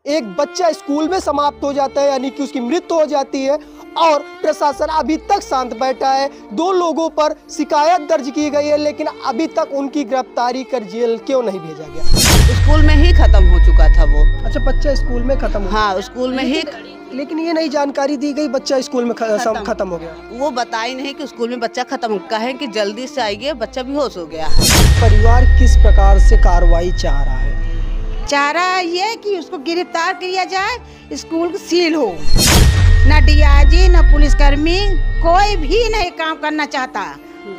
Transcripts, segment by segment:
एक बच्चा स्कूल में समाप्त हो जाता है, यानी कि उसकी मृत्यु हो जाती है और प्रशासन अभी तक शांत बैठा है। 2 लोगों पर शिकायत दर्ज की गई है, लेकिन अभी तक उनकी गिरफ्तारी कर जेल क्यों नहीं भेजा गया? स्कूल में ही खत्म हो चुका था वो। अच्छा, बच्चा स्कूल में खत्म हो? हाँ, स्कूल में ही। लेकिन ये नहीं जानकारी दी गई बच्चा स्कूल में खत्म हो गया। वो बताई नहीं कि स्कूल में बच्चा खत्म हो, कहे कि जल्दी से आइए, बच्चा बेहोश हो गया है। परिवार किस प्रकार से कार्रवाई चाह रहा है? चाह रहा है ये कि उसको गिरफ्तार किया जाए, स्कूल सील हो। न डीआईजी न पुलिसकर्मी कोई भी नहीं काम करना चाहता।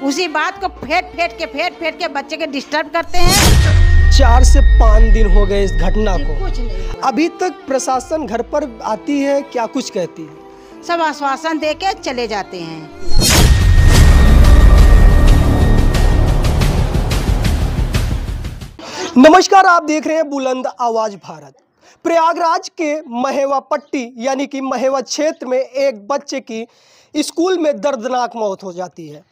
उसी बात को फेंट फेंट के बच्चे के डिस्टर्ब करते हैं। 4 से 5 दिन हो गए इस घटना को। कुछ नहीं, अभी तक प्रशासन घर पर आती है, क्या कुछ कहती है? सब आश्वासन दे के चले जाते हैं। नमस्कार, आप देख रहे हैं बुलंद आवाज भारत। प्रयागराज के महेवा पट्टी यानी कि महेवा क्षेत्र में एक बच्चे की स्कूल में दर्दनाक मौत हो जाती है।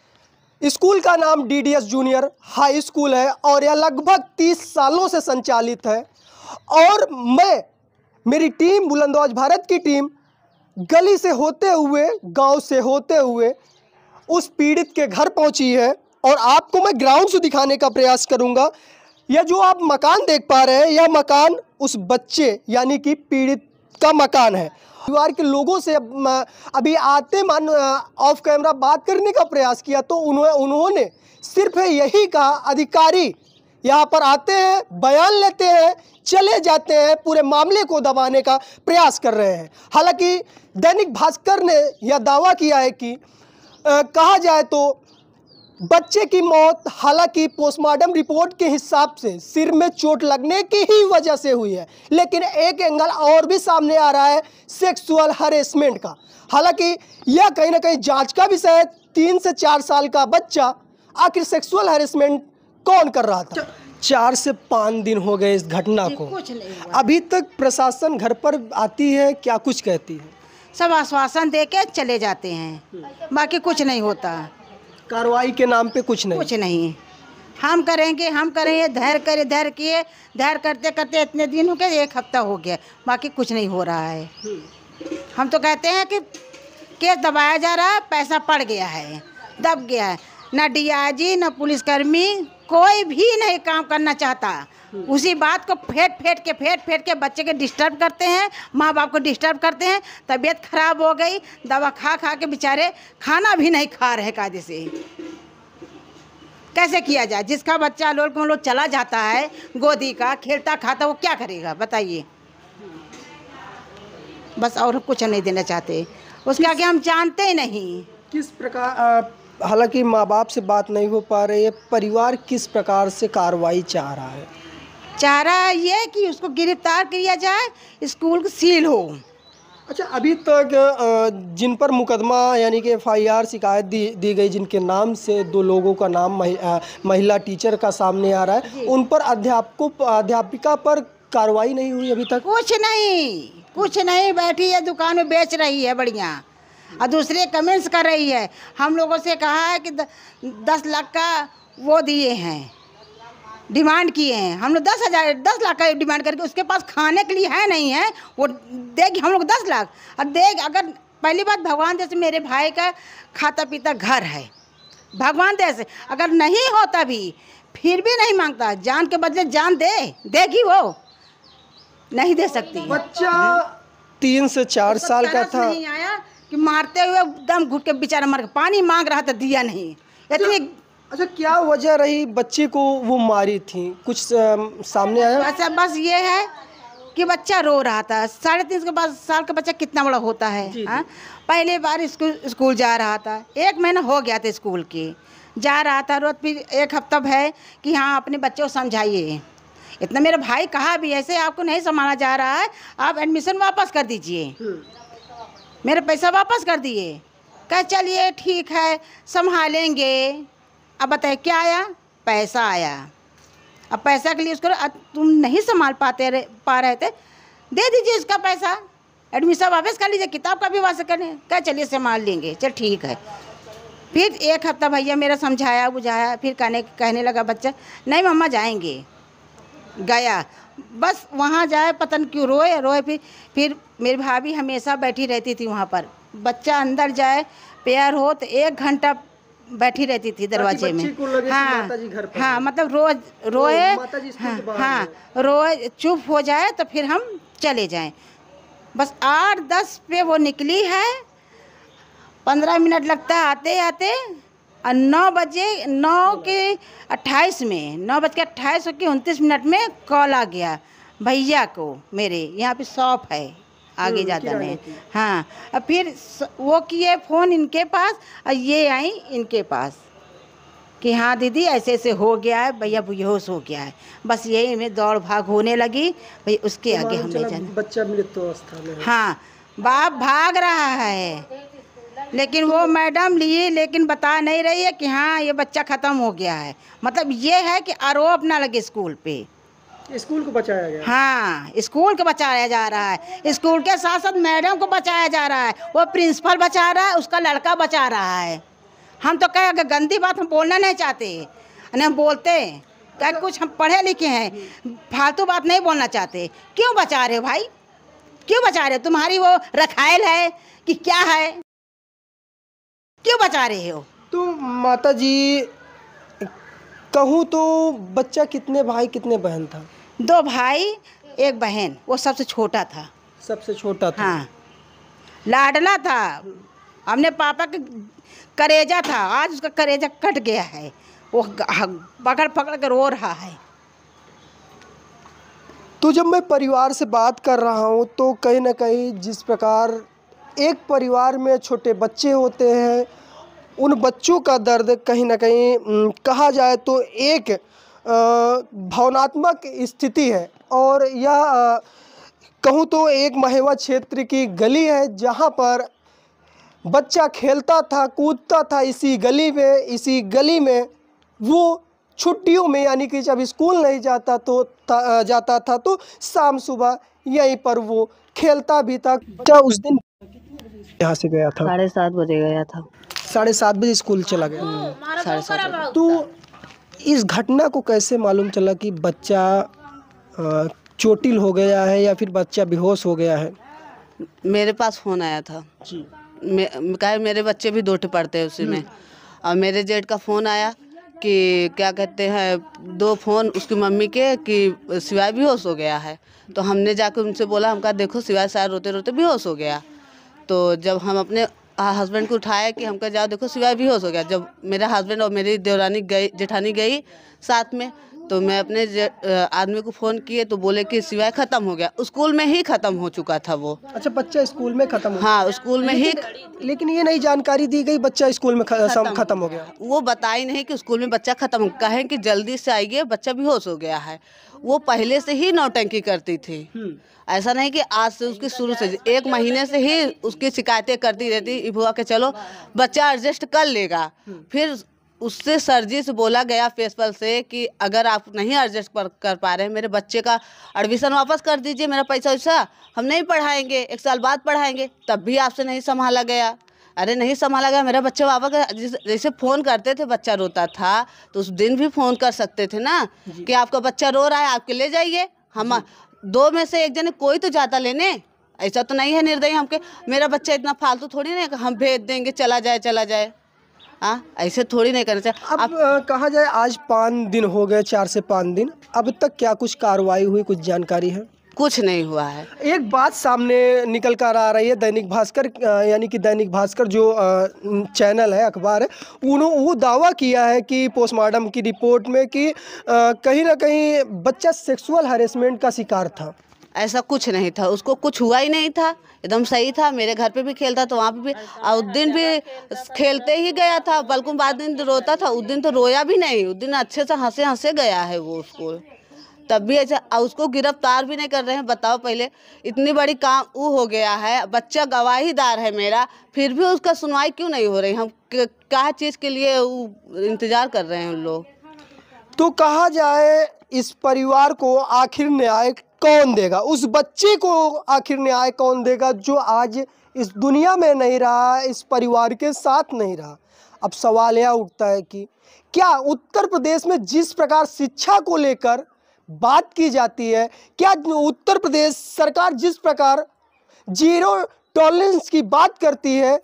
स्कूल का नाम डीडीएस जूनियर हाई स्कूल है और यह लगभग 30 सालों से संचालित है। और मेरी टीम बुलंद आवाज भारत की टीम गली से होते हुए, गांव से होते हुए उस पीड़ित के घर पहुंची है और आपको मैं ग्राउंड से दिखाने का प्रयास करूंगा। यह जो आप मकान देख पा रहे हैं, यह मकान उस बच्चे यानी कि पीड़ित का मकान है। परिवार के लोगों से अभी आते ऑफ कैमरा बात करने का प्रयास किया तो उन्होंने सिर्फ यही कहा, अधिकारी यहाँ पर आते हैं, बयान लेते हैं, चले जाते हैं, पूरे मामले को दबाने का प्रयास कर रहे हैं। हालांकि दैनिक भास्कर ने यह दावा किया है कि कहा जाए तो बच्चे की मौत हालांकि पोस्टमार्टम रिपोर्ट के हिसाब से सिर में चोट लगने की ही वजह से हुई है, लेकिन एक एंगल और भी सामने आ रहा है सेक्सुअल हरेसमेंट का। हालांकि यह कहीं ना कहीं जांच का विषय है। 3 से 4 साल का बच्चा, आखिर सेक्सुअल हरेसमेंट कौन कर रहा था? 4 से 5 दिन हो गए इस घटना को। कुछ नहीं, अभी तक प्रशासन घर पर आती है, क्या कुछ कहती है? सब आश्वासन दे के चले जाते हैं, बाकी कुछ नहीं होता। कार्रवाई के नाम पे कुछ नहीं। हम करेंगे, धैर्य करते करते इतने दिन हो गए, 1 हफ्ता हो गया, बाकी कुछ नहीं हो रहा है। हम तो कहते हैं कि केस दबाया जा रहा है, पैसा पड़ गया है, दब गया है। न डीआईजी न पुलिसकर्मी कोई भी नहीं काम करना चाहता। उसी बात को फेंट के बच्चे के डिस्टर्ब करते हैं, माँ बाप को डिस्टर्ब करते हैं। तबीयत खराब हो गई, दवा खा के बेचारे खाना भी नहीं खा रहे कायदे से। कैसे किया जाए? जिसका बच्चा लोग चला जाता है गोदी का, खेलता खाता, वो क्या करेगा बताइए? बस और कुछ नहीं देना चाहते, उसके आगे हम जानते ही नहीं। किस प्रकार, हालांकि माँ बाप से बात नहीं हो पा रही है, परिवार किस प्रकार से कार्रवाई चाह रहा है? चाह रहा है ये कि उसको गिरफ्तार किया जाए, स्कूल सील हो। अच्छा, अभी तक जिन पर मुकदमा यानी कि FIR शिकायत दी गई, जिनके नाम से 2 लोगों का नाम महिला टीचर का सामने आ रहा है, उन पर अध्यापिका पर कार्रवाई नहीं हुई अभी तक? कुछ नहीं, बैठी है दुकान में बेच रही है बढ़िया, और दूसरे कमेंट्स कर रही है। हम लोगों से कहा है कि 10 लाख का वो दिए हैं, डिमांड किए हैं। हम लोग 10 लाख का डिमांड करके, उसके पास खाने के लिए है नहीं है, वो देगी हम लोग 10 लाख। और अगर पहली बात, भगवान जैसे मेरे भाई का खाता पीता घर है, भगवान जैसे अगर नहीं होता भी फिर भी नहीं मांगता, जान के बदले जान देगी, वो नहीं दे सकती। बच्चा 3 से 4 साल का था, नहीं आया कि मारते हुए दम घुट के बेचारा मर, पानी मांग रहा था, दिया नहीं। इतनी अच्छा, क्या वजह रही बच्चे को वो मारी थी? कुछ सामने आया? अच्छा, बस ये है कि बच्चा रो रहा था। 3.5 साल का बच्चा कितना बड़ा होता है? पहले बार स्कूल जा रहा था, 1 महीना हो गया था स्कूल के, जा रहा था रोज। फिर 1 हफ्ता है कि हाँ अपने बच्चे को समझाइए। इतना मेरा भाई कहा भी, ऐसे आपको नहीं संभाला जा रहा है, आप एडमिशन वापस कर दीजिए, मेरे पैसा वापस कर दिए। कह चलिए ठीक है, संभालेंगे। अब बताए क्या आया? पैसा आया। अब पैसा के लिए उसको, तुम नहीं संभाल पा रहे थे, दे दीजिए इसका पैसा, एडमिशन वापस कर लीजिए, किताब का भी वापस करने। क्या चलिए संभाल लेंगे, चल ठीक है। फिर 1 हफ्ता भैया मेरा समझाया बुझाया, फिर कहने लगा बच्चा, नहीं मम्मा जाएंगे। गया, बस वहाँ जाए पता नहीं क्यों रोए रोए। फिर मेरी भाभी हमेशा बैठी रहती थी वहाँ पर। बच्चा अंदर जाए पैर हो तो 1 घंटा बैठी रहती थी दरवाजे में। हाँ हाँ, मतलब रोज रोए, हाँ रोए, चुप हो जाए तो फिर हम चले जाएं। बस 8-10 पे वो निकली है, 15 मिनट लगता है आते आते, और 9 बजे 9:28 में 9:28 में कॉल आ गया भैया को, मेरे यहाँ पे शॉप है आगे ज़्यादा नहीं। हाँ, और फिर वो किए फ़ोन इनके पास और ये आई इनके पास कि हाँ दीदी ऐसे ऐसे हो गया है, भैया बेहोश हो गया है। बस यही में दौड़ भाग होने लगी भाई, उसके आगे हम नहीं जाने। बच्चा मृत अवस्था में। हाँ, बाप भाग रहा है लेकिन वो मैडम लिए, लेकिन बता नहीं रही है कि हाँ ये बच्चा ख़त्म हो गया है। मतलब ये है कि आरोप ना लगे स्कूल पे। स्कूल को बचाया गया। हाँ, स्कूल को बचाया जा रहा है, स्कूल के साथ साथ मैडम को बचाया जा रहा है, वो प्रिंसिपल बचा रहा है, उसका लड़का बचा रहा है। हम तो कहे अगर गंदी बात हम बोलना नहीं चाहते, नहीं हम बोलते हैं, क्या कुछ हम पढ़े लिखे हैं, फालतू बात नहीं बोलना चाहते। क्यों बचा रहे हो भाई, क्यों बचा रहे हो? तुम्हारी वो रखायल है कि क्या है, क्यों बचा रहे हो? तो माता जी कहूँ तो बच्चा कितने भाई कितने बहन था? 2 भाई 1 बहन, वो सबसे छोटा था। सबसे छोटा था। हाँ, लाडला था, हमने पापा के करेजा था, आज उसका करेजा कट गया है, वो पकड़ पकड़ कर रो रहा है। तो जब मैं परिवार से बात कर रहा हूँ तो कहीं ना कहीं जिस प्रकार एक परिवार में छोटे बच्चे होते हैं, उन बच्चों का दर्द कहीं ना कहीं कहा जाए तो एक भावनात्मक स्थिति है। और यह कहूँ तो एक महेवा क्षेत्र की गली है जहाँ पर बच्चा खेलता था कूदता था इसी गली में वो छुट्टियों में, यानी कि जब स्कूल नहीं जाता था तो शाम सुबह यहीं पर वो खेलता भी था। क्या उस दिन यहाँ से गया था? 7:30 बजे गया था। 7:30 बजे स्कूल चला गया। 7:30। तो इस घटना को कैसे मालूम चला कि बच्चा चोटिल हो गया है या फिर बच्चा बेहोश हो गया है? मेरे पास फ़ोन आया था जी। मेरे बच्चे भी 2 पढ़ते हैं उसी में, और मेरे जेठ का फ़ोन आया कि क्या कहते हैं 2 फ़ोन उसकी मम्मी के कि शिवाय बेहोश हो गया है। तो हमने जाकर उनसे बोला, हम कहा देखो शिवाय शायद रोते रोते बेहोश हो गया। तो जब हम अपने हस्बैंड को उठाया कि हम कहा जाओ देखो शिवाय बेहोश हो गया, जब मेरा हस्बैंड और मेरी देवरानी गई, जेठानी गई साथ में, तो मैं अपने आदमी को फ़ोन किए तो बोले कि शिवाय ख़त्म हो गया, स्कूल में ही ख़त्म हो चुका था वो। अच्छा, बच्चा स्कूल में खत्म हो गया? हाँ, स्कूल में ही। लेकिन ये नहीं जानकारी दी गई बच्चा स्कूल में खत्म हो गया। वो बताई नहीं कि स्कूल में बच्चा खत्म, कहें कि जल्दी से आइए बच्चा बेहोश हो गया है। वो पहले से ही नौटंकी करती थी, ऐसा नहीं कि आज से, उसकी शुरू से 1 महीने से ही उसकी शिकायतें करती रहती बुआ के चलो बच्चा एडजस्ट कर लेगा। फिर उससे सर जी से बोला गया प्रिंसिपल से कि अगर आप नहीं एडजस्ट कर पा रहे हैं, मेरे बच्चे का एडमिशन वापस कर दीजिए, मेरा पैसा वैसा हम नहीं पढ़ाएंगे, 1 साल बाद पढ़ाएंगे। तब भी आपसे नहीं संभाला गया। अरे नहीं संभाला गया, मेरा बच्चा वापस, जैसे फ़ोन करते थे बच्चा रोता था तो उस दिन भी फ़ोन कर सकते थे ना कि आपका बच्चा रो रहा है, आपके ले जाइए, हम 2 में से 1 जने कोई तो जाता लेने। ऐसा तो नहीं है निर्दयी हमके, मेरा बच्चा इतना फालतू थोड़ी नहीं कि हम भेज देंगे चला जाए। हाँ, ऐसे थोड़ी नहीं करना चाहिए। अब कहा जाए आज 5 दिन हो गए, 4 से 5 दिन, अब तक क्या कुछ कार्रवाई हुई, कुछ जानकारी है? कुछ नहीं हुआ है। एक बात सामने निकल कर आ रही है, दैनिक भास्कर यानी कि दैनिक भास्कर जो चैनल है, अखबार है, वो दावा किया है कि पोस्टमार्टम की रिपोर्ट में कि कहीं ना कहीं बच्चा सेक्सुअल हैरेसमेंट का शिकार था। ऐसा कुछ नहीं था, उसको कुछ हुआ ही नहीं था, एकदम सही था। मेरे घर पे भी खेलता था, वहाँ पे भी, और उस दिन भी खेलते ही गया था, बल्कि बाद दिन रोता था, उस दिन तो रोया भी नहीं, उस दिन अच्छे से हंसे हंसे गया है वो स्कूल। तब भी ऐसा, और उसको गिरफ्तार भी नहीं कर रहे हैं। बताओ, पहले इतनी बड़ी काम वो हो गया है, बच्चा गवाहीदार है मेरा, फिर भी उसका सुनवाई क्यों नहीं हो रही? हम क्या चीज़ के लिए इंतज़ार कर रहे हैं उन लोग। तो कहा जाए इस परिवार को आखिर न्याय कौन देगा, उस बच्चे को आखिर न्याय कौन देगा जो आज इस दुनिया में नहीं रहा, इस परिवार के साथ नहीं रहा। अब सवाल यह उठता है कि क्या उत्तर प्रदेश में जिस प्रकार शिक्षा को लेकर बात की जाती है, क्या उत्तर प्रदेश सरकार जिस प्रकार जीरो टॉलरेंस की बात करती है,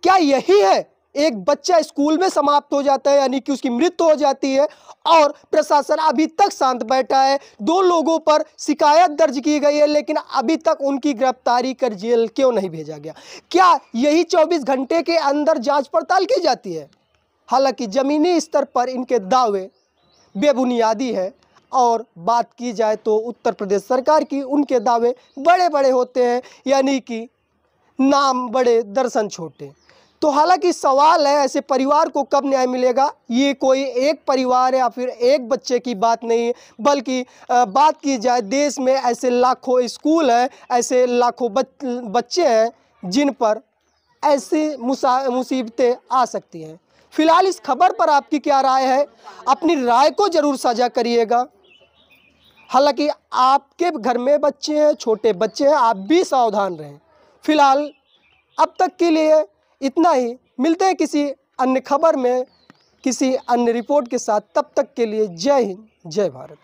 क्या यही है? एक बच्चा स्कूल में समाप्त हो जाता है, यानी कि उसकी मृत्यु हो जाती है, और प्रशासन अभी तक शांत बैठा है। 2 लोगों पर शिकायत दर्ज की गई है, लेकिन अभी तक उनकी गिरफ्तारी कर जेल क्यों नहीं भेजा गया? क्या यही 24 घंटे के अंदर जांच पड़ताल की जाती है? हालांकि ज़मीनी स्तर पर इनके दावे बेबुनियादी है, और बात की जाए तो उत्तर प्रदेश सरकार की, उनके दावे बड़े बड़े होते हैं, यानी कि नाम बड़े दर्शन छोटे। तो हालांकि सवाल है, ऐसे परिवार को कब न्याय मिलेगा? ये कोई एक परिवार या फिर एक बच्चे की बात नहीं है, बल्कि बात की जाए देश में ऐसे लाखों स्कूल हैं, ऐसे लाखों बच्चे हैं जिन पर ऐसी मुसीबतें आ सकती हैं। फिलहाल इस खबर पर आपकी क्या राय है? अपनी राय को ज़रूर साझा करिएगा। हालांकि आपके घर में बच्चे हैं, छोटे बच्चे हैं, आप भी सावधान रहें। फिलहाल अब तक के लिए इतना ही। मिलते हैं किसी अन्य खबर में, किसी अन्य रिपोर्ट के साथ। तब तक के लिए जय हिंद, जय भारत।